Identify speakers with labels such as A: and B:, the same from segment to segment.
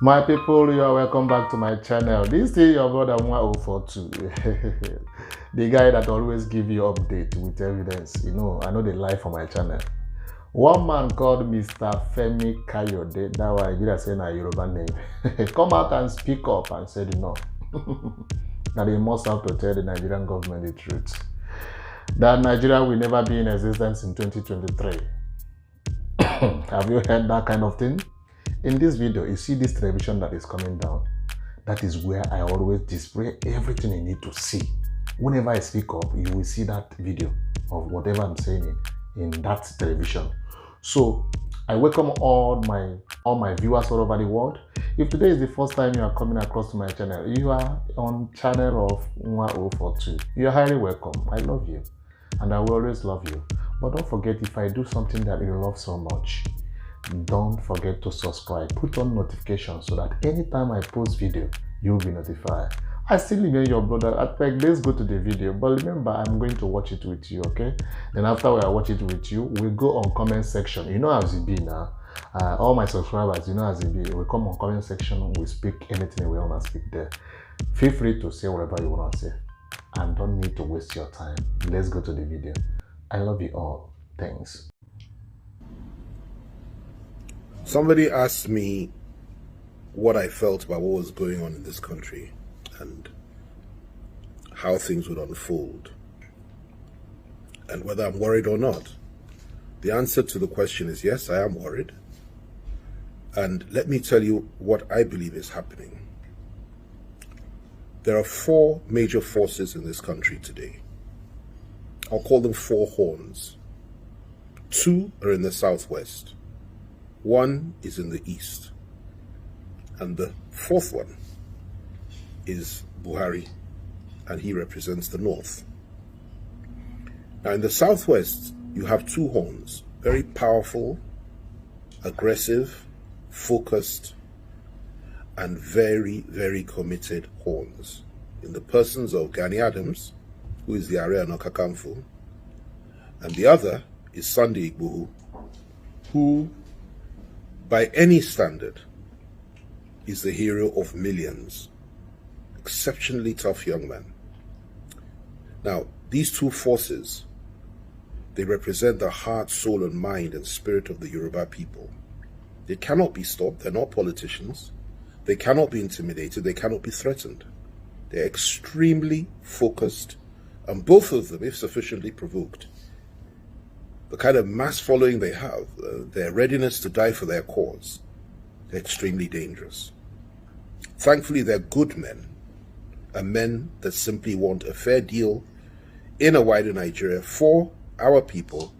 A: My people, you are welcome back to my channel. This is your brother 1042. The guy that always give you update with evidence. You know, I know they lie for my channel. One man called Mr. Femi Kayode, that was I say a Yoruba name, come out and speak up and said no. That they must have to tell the Nigerian government the truth. That Nigeria will never be in existence in 2023. Have you heard that kind of thing? In this video, you see this television that is coming down. That is where I always display everything you need to see. Whenever I speak up, you will see that video of whatever I'm saying in that television. So I welcome all my viewers all over the world. If today is the first time you are coming across to my channel, you are on channel of 1042. You are highly welcome. I love you and I will always love you. But don't forget, if I do something that you love so much, don't forget to subscribe, put on notifications so that anytime I post video, you'll be notified. I still remain your brother. Let's go to the video, but remember, I'm going to watch it with you, okay? Then after I watch it with you, we'll go on comment section. You know as it be now. All my subscribers, you know as it be. We come on comment section, we speak anything we want to speak there. Feel free to say whatever you want to say, and don't need to waste your time. Let's go to the video. I love you all. Thanks.
B: Somebody asked me what I felt about what was going on in this country and how things would unfold and whether I'm worried or not. The answer to the question is yes, I am worried. And let me tell you what I believe is happening. There are four major forces in this country today. I'll call them four horns. Two are in the southwest. One is in the east, and the fourth one is Buhari, and he represents the north. Now in the southwest, you have two horns, very powerful, aggressive, focused, and very, very committed horns, in the persons of Gani Adams, who is the Ààrẹ Ọ̀nà Kakanfò, and the other is Sunday Igboho, who by any standard is the hero of millions. Exceptionally tough young man. Now, these two forces, they represent the heart, soul, and mind and spirit of the Yoruba people. They cannot be stopped. They're not politicians. They cannot be intimidated. They cannot be threatened. They're extremely focused, and both of them, if sufficiently provoked, the kind of mass following they have, their readiness to die for their cause, they're extremely dangerous. Thankfully, they're good men, and men that simply want a fair deal in a wider Nigeria for our people.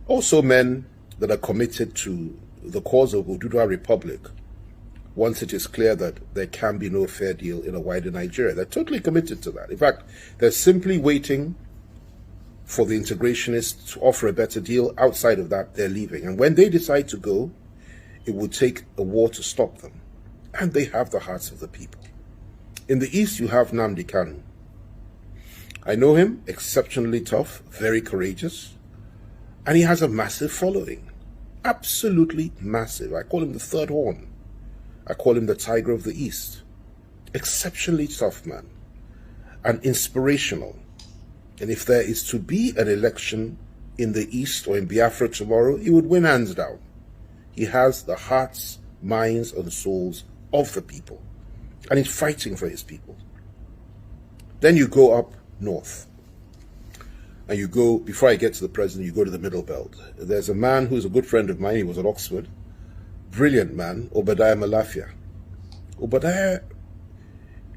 B: Also men that are committed to the cause of Oduduwa Republic once it is clear that there can be no fair deal in a wider Nigeria. They're totally committed to that. In fact, they're simply waiting for the integrationists to offer a better deal. Outside of that, they're leaving. And when they decide to go, it will take a war to stop them. And they have the hearts of the people. In the east, you have Nnamdi Kanu. I know him, exceptionally tough, very courageous, and he has a massive following. Absolutely massive. I call him the third horn. I call him the Tiger of the East. Exceptionally tough man and inspirational. And if there is to be an election in the East or in Biafra tomorrow, he would win hands down. He has the hearts, minds, and souls of the people, and he's fighting for his people. Then you go up north, and you go, before I get to the president, you go to the Middle Belt. There's a man who's a good friend of mine. He was at Oxford. Brilliant man, Obadiah Malafia. Obadiah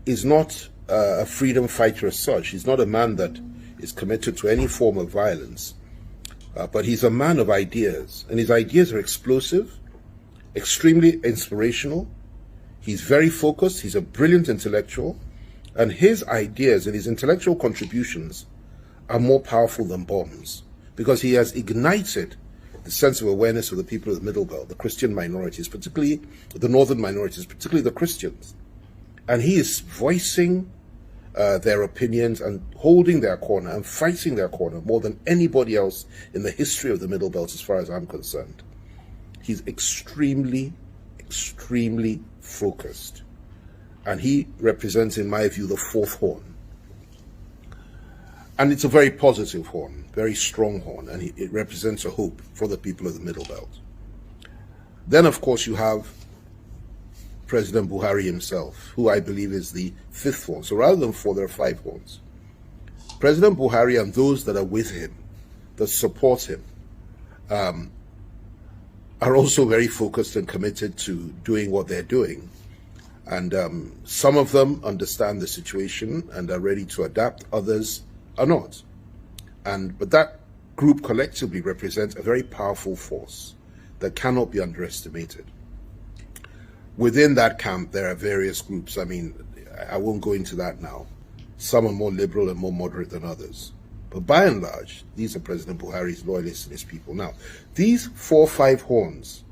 B: is not a freedom fighter as such. He's not a man that is committed to any form of violence, but he's a man of ideas, and his ideas are explosive, extremely inspirational. He's very focused. He's a brilliant intellectual, and his ideas and his intellectual contributions are more powerful than bombs, because he has ignited the sense of awareness of the people of the Middle Belt, the Christian minorities, particularly the northern minorities, particularly the Christians, and he is voicing their opinions and holding their corner and fighting their corner more than anybody else in the history of the Middle Belt, as far as I'm concerned. He's extremely focused. And he represents, in my view, the fourth horn. And it's a very positive horn, very strong horn, and it represents a hope for the people of the Middle Belt. Then, of course, you have President Buhari himself, who I believe is the fifth horn. So rather than four, there are five horns. President Buhari and those that are with him, that support him, are also very focused and committed to doing what they're doing. And some of them understand the situation and are ready to adapt, others are not. But that group collectively represents a very powerful force that cannot be underestimated. Within that camp, there are various groups. I mean, I won't go into that now. Some are more liberal and more moderate than others. But by and large, these are President Buhari's loyalists and his people. Now, these 4 or 5 horns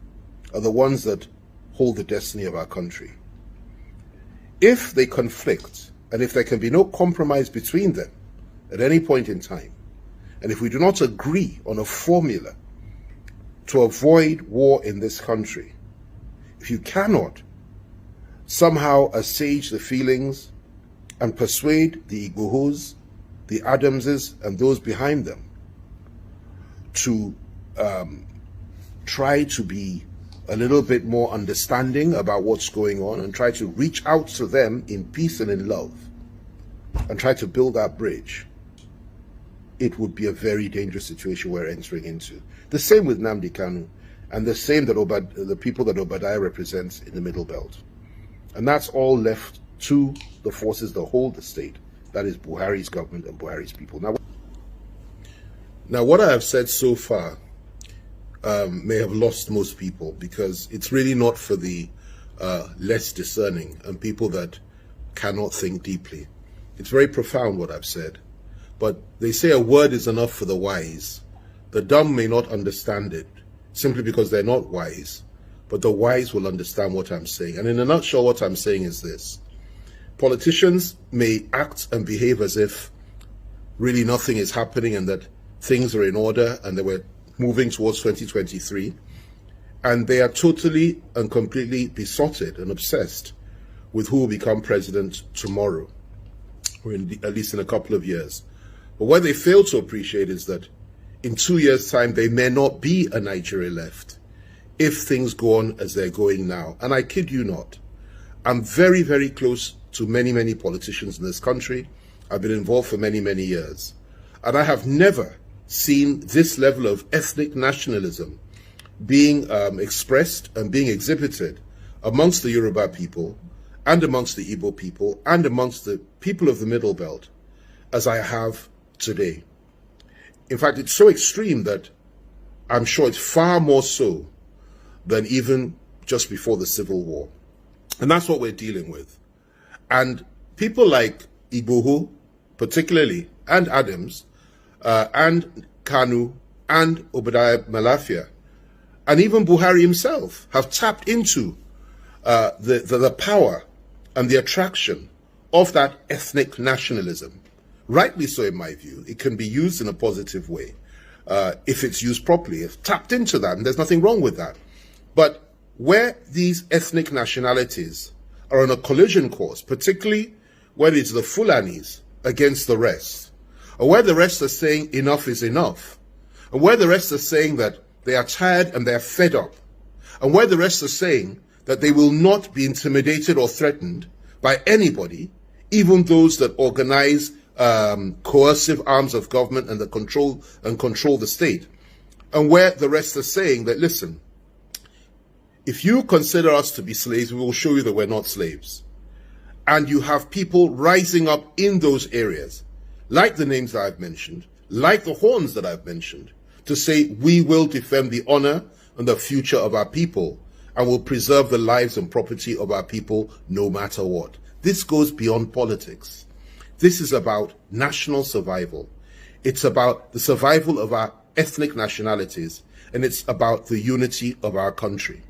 B: are the ones that hold the destiny of our country. If they conflict, and if there can be no compromise between them at any point in time, and if we do not agree on a formula to avoid war in this country, if you cannot somehow assuage the feelings and persuade the Igbohos, the Adamses, and those behind them to try to be a little bit more understanding about what's going on and try to reach out to them in peace and in love and try to build that bridge, it would be a very dangerous situation we're entering into. The same with Nnamdi Kanu, and the same that the people that Obadiah represents in the Middle Belt. And that's all left to the forces that hold the state. That is Buhari's government and Buhari's people. Now what I have said so far may have lost most people, because it's really not for the less discerning and people that cannot think deeply. It's very profound what I've said. But they say a word is enough for the wise. The dumb may not understand it simply because they're not wise, but the wise will understand what I'm saying. And in a nutshell, what I'm saying is this. Politicians may act and behave as if really nothing is happening and that things are in order and that we're moving towards 2023. And they are totally and completely besotted and obsessed with who will become president tomorrow, or at least in a couple of years. But what they fail to appreciate is that in 2 years' time, there may not be a Nigeria left if things go on as they're going now. And I kid you not. I'm very, very close to many, many politicians in this country. I've been involved for many, many years. And I have never seen this level of ethnic nationalism being expressed and being exhibited amongst the Yoruba people and amongst the Igbo people and amongst the people of the Middle Belt as I have today. In fact, it's so extreme that I'm sure it's far more so than even just before the Civil War. And that's what we're dealing with. And people like Igboho, particularly, and Adams, and Kanu, and Obadiah Malafia, and even Buhari himself have tapped into the power and the attraction of that ethnic nationalism. Rightly so, in my view. It can be used in a positive way if it's used properly. If tapped into that, and there's nothing wrong with that. But where these ethnic nationalities are on a collision course, particularly when it's the Fulanis against the rest, or where the rest are saying enough is enough, and where the rest are saying that they are tired and they are fed up, and where the rest are saying that they will not be intimidated or threatened by anybody, even those that organize coercive arms of government and control the state, and where the rest are saying that, listen, if you consider us to be slaves, we will show you that we're not slaves. And you have people rising up in those areas, like the names that I've mentioned, like the horns that I've mentioned, to say we will defend the honor and the future of our people and will preserve the lives and property of our people no matter what. This goes beyond politics. This is about national survival. It's about the survival of our ethnic nationalities, and it's about the unity of our country.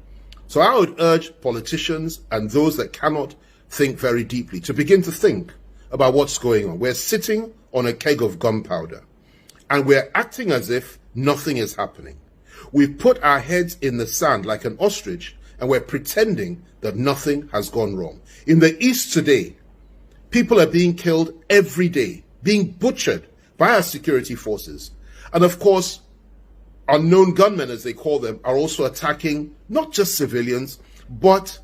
B: So I would urge politicians and those that cannot think very deeply to begin to think about what's going on. We're sitting on a keg of gunpowder, and we're acting as if nothing is happening. We've put our heads in the sand like an ostrich and we're pretending that nothing has gone wrong. In the East today, people are being killed every day, being butchered by our security forces. And of course, unknown gunmen, as they call them, are also attacking not just civilians, but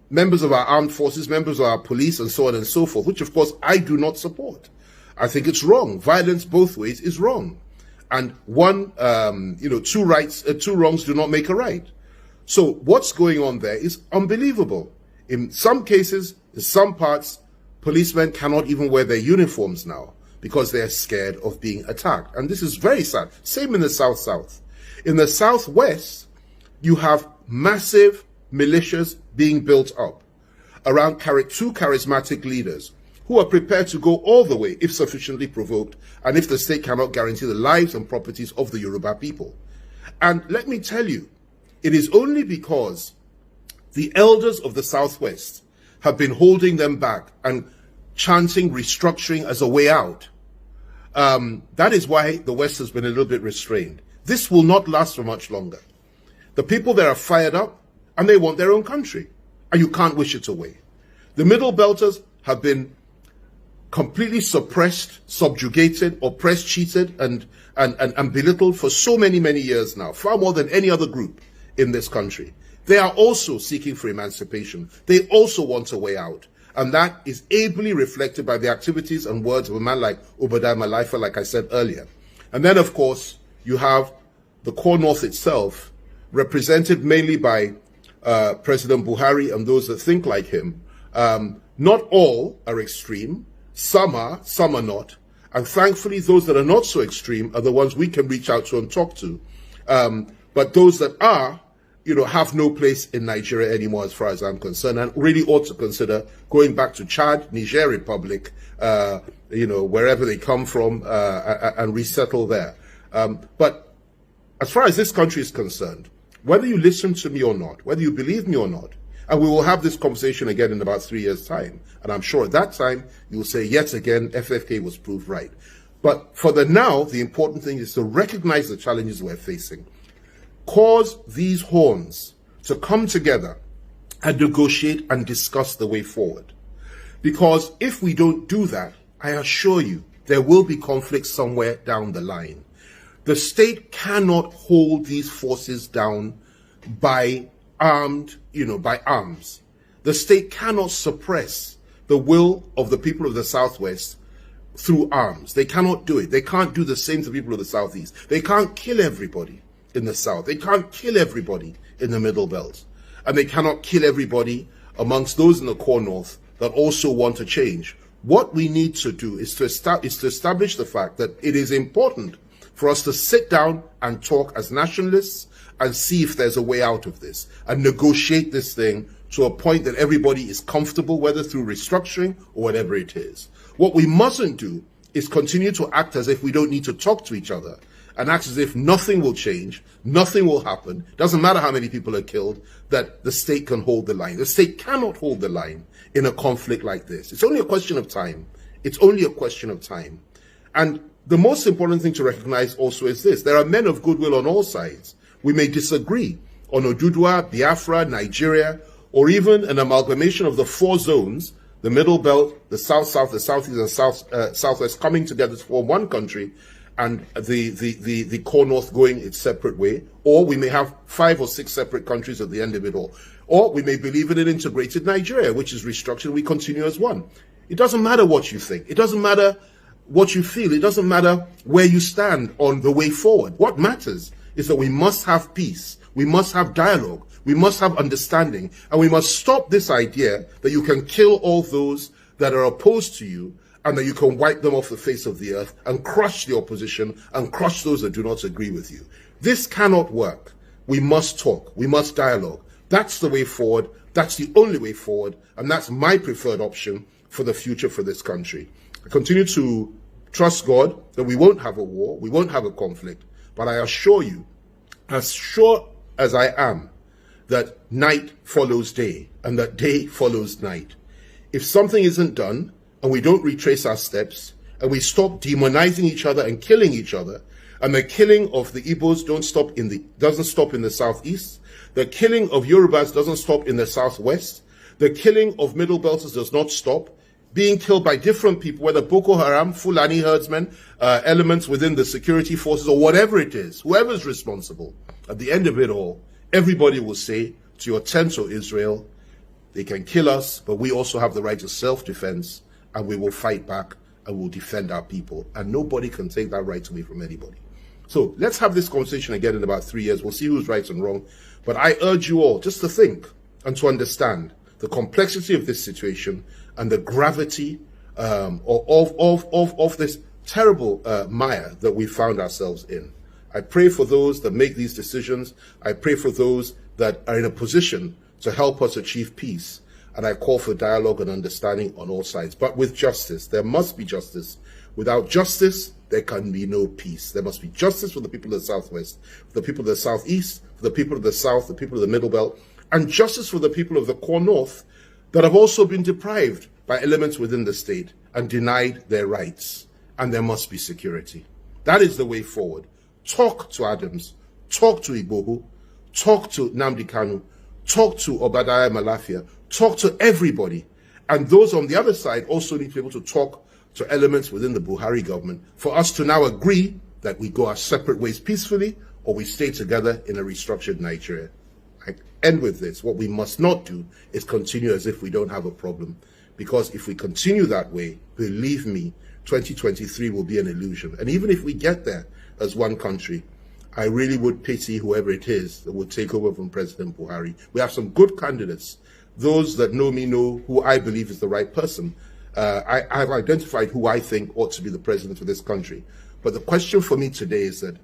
B: members of our armed forces, members of our police, and so on and so forth, which of course I do not support. I think it's wrong. Violence both ways is wrong. And two wrongs do not make a right. So what's going on there is unbelievable. In some cases, in some parts, policemen cannot even wear their uniforms now because they're scared of being attacked. And this is very sad. Same in the South. In the Southwest, you have massive militias being built up around two charismatic leaders who are prepared to go all the way if sufficiently provoked and if the state cannot guarantee the lives and properties of the Yoruba people. And let me tell you, it is only because the elders of the Southwest have been holding them back and chanting restructuring as a way out. That is why the West has been a little bit restrained. This will not last for much longer. The people there are fired up and they want their own country, and you can't wish it away. The Middle Belters have been completely suppressed, subjugated, oppressed, cheated, and belittled for so many years now, far more than any other group in this country. They are also seeking for emancipation. They also want a way out. And that is ably reflected by the activities and words of a man like Obadiah Malaifa, like I said earlier. And then, of course, you have the core North itself, represented mainly by President Buhari and those that think like him. Not all are extreme. Some are not. And thankfully, those that are not so extreme are the ones we can reach out to and talk to. But those that are, have no place in Nigeria anymore as far as I'm concerned, and really ought to consider going back to Chad, Niger Republic, wherever they come from, and resettle there. But as far as this country is concerned, whether you listen to me or not, whether you believe me or not, and we will have this conversation again in about 3 years' time, and I'm sure at that time you will say, yet again, FFK was proved right. But for the now, the important thing is to recognize the challenges we're facing, cause these horns to come together and negotiate and discuss the way forward. Because if we don't do that, I assure you, there will be conflict somewhere down the line. The state cannot hold these forces down by arms. The state cannot suppress the will of the people of the Southwest through arms. They cannot do it. They can't do the same to the people of the Southeast. They can't kill everybody in the South. They can't kill everybody in the Middle Belt. And they cannot kill everybody amongst those in the core North that also want to change. What we need to do is to establish the fact that it is important for us to sit down and talk as nationalists and see if there's a way out of this and negotiate this thing to a point that everybody is comfortable, whether through restructuring or whatever it is. What we mustn't do is continue to act as if we don't need to talk to each other and act as if nothing will change, nothing will happen, doesn't matter how many people are killed, that the state can hold the line. The state cannot hold the line in a conflict like this. It's only a question of time. It's only a question of time. And the most important thing to recognize also is this. There are men of goodwill on all sides. We may disagree on Oduduwa, Biafra, Nigeria, or even an amalgamation of the 4 zones, the Middle Belt, the South-South, the Southeast, and Southwest coming together to form one country, and the core North going its separate way. Or we may have 5 or 6 separate countries at the end of it all. Or we may believe in an integrated Nigeria, which is restructured, we continue as one. It doesn't matter what you think. It doesn't matter what you feel. It doesn't matter where you stand on the way forward. What matters is that we must have peace. We must have dialogue. We must have understanding. And we must stop this idea that you can kill all those that are opposed to you and that you can wipe them off the face of the earth and crush the opposition and crush those that do not agree with you. This cannot work. We must talk. We must dialogue. That's the way forward. That's the only way forward. And that's my preferred option for the future for this country. I continue to trust God that we won't have a war, we won't have a conflict, but I assure you, as sure as I am, that night follows day and that day follows night. If something isn't done and we don't retrace our steps and we stop demonizing each other and killing each other, and the killing of the Igbos doesn't stop in the Southeast, The killing of Yorubas doesn't stop in the southwest. The killing of Middle Belters does not stop. Being killed by different people, whether Boko Haram, Fulani herdsmen, elements within the security forces, or whatever it is, whoever's responsible, at the end of it all, everybody will say to your tent, O Israel, they can kill us, but we also have the right to self-defense, and we will fight back, and we'll defend our people. And nobody can take that right away from anybody. So let's have this conversation again in about 3 years. We'll see who's right and wrong. But I urge you all just to think and to understand the complexity of this situation and the gravity of this terrible mire that we found ourselves in. I pray for those that make these decisions. I pray for those that are in a position to help us achieve peace. And I call for dialogue and understanding on all sides, but with justice. There must be justice. Without justice, there can be no peace. There must be justice for the people of the Southwest, for the people of the Southeast, for the people of the South, the people of the Middle Belt, and justice for the people of the Core North that have also been deprived by elements within the state and denied their rights. And there must be security. That is the way forward. Talk to Adams, talk to Igboho, talk to Nnamdi Kanu, talk to Obadiah Malafia, talk to everybody. And those on the other side also need to be able to talk to elements within the Buhari government for us to now agree that we go our separate ways peacefully, or we stay together in a restructured Nigeria. I end with this. What we must not do is continue as if we don't have a problem. Because if we continue that way, believe me, 2023 will be an illusion. And even if we get there as one country, I really would pity whoever it is that would take over from President Buhari. We have some good candidates. Those that know me know who I believe is the right person. I have identified who I think ought to be the president of this country. But the question for me today is that,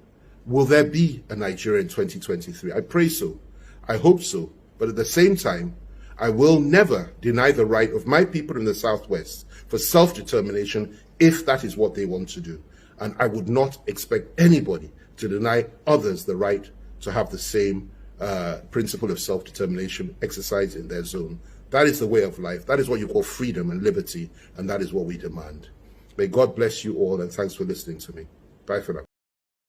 B: will there be a Nigeria in 2023? I pray so. I hope so. But at the same time, I will never deny the right of my people in the Southwest for self-determination if that is what they want to do. And I would not expect anybody to deny others the right to have the same principle of self-determination exercised in their zone. That is the way of life. That is what you call freedom and liberty, and that is what we demand. May God bless you all, and thanks for listening to me. Bye for now.